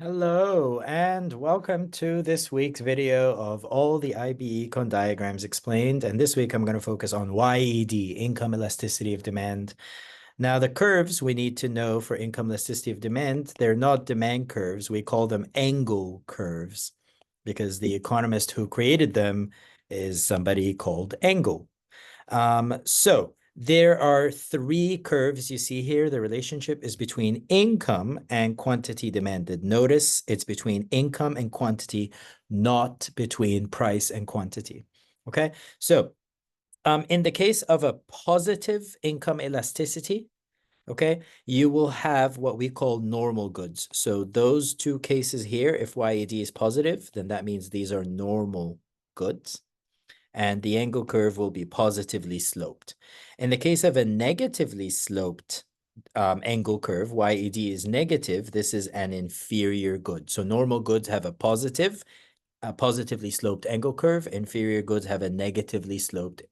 Hello and welcome to this week's video of all the IB Econ diagrams explained. And this week I'm going to focus on YED, income elasticity of demand. Now the curves we need to know for income elasticity of demand, they're not demand curves. We call them angle curves because the economist who created them is somebody called Angle. So there are three curves you see here. The relationship is between income and quantity demanded. Notice it's between income and quantity, not between price and quantity. Okay, so in the case of a positive income elasticity, okay, you will have what we call normal goods. So those two cases here, if YED is positive, then that means these are normal goods, and the angle curve will be positively sloped. In the case of a negatively sloped angle curve, YED is negative, this is an inferior good. So normal goods have a positively sloped angle curve. Inferior goods have a negatively sloped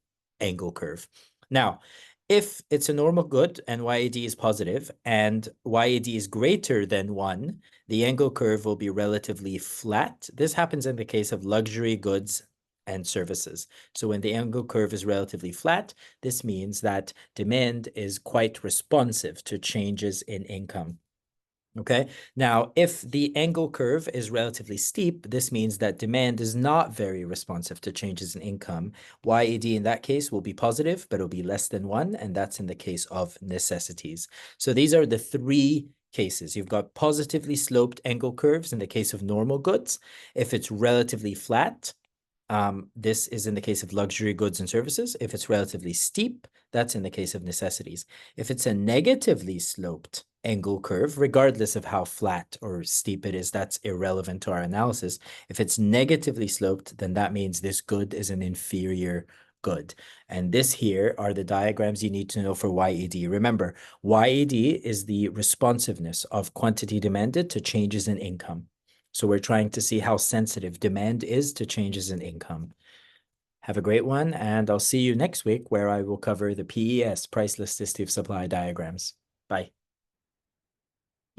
angle curve. Now, if it's a normal good and YED is positive and YED is greater than 1, the angle curve will be relatively flat. This happens in the case of luxury goods and services. So when the angle curve is relatively flat, this means that demand is quite responsive to changes in income. Okay, now if the angle curve is relatively steep, this means that demand is not very responsive to changes in income. YED in that case will be positive, but it'll be less than 1, and that's in the case of necessities. So these are the three cases. You've got positively sloped angle curves in the case of normal goods. If it's relatively flat, this is in the case of luxury goods and services. If it's relatively steep, that's in the case of necessities. If it's a negatively sloped angle curve, regardless of how flat or steep it is, that's irrelevant to our analysis. If it's negatively sloped, then that means this good is an inferior good. And this here are the diagrams you need to know for YED. Remember, YED is the responsiveness of quantity demanded to changes in income. So we're trying to see how sensitive demand is to changes in income. Have a great one, and I'll see you next week where I will cover the PES, price elasticity of supply diagrams. Bye.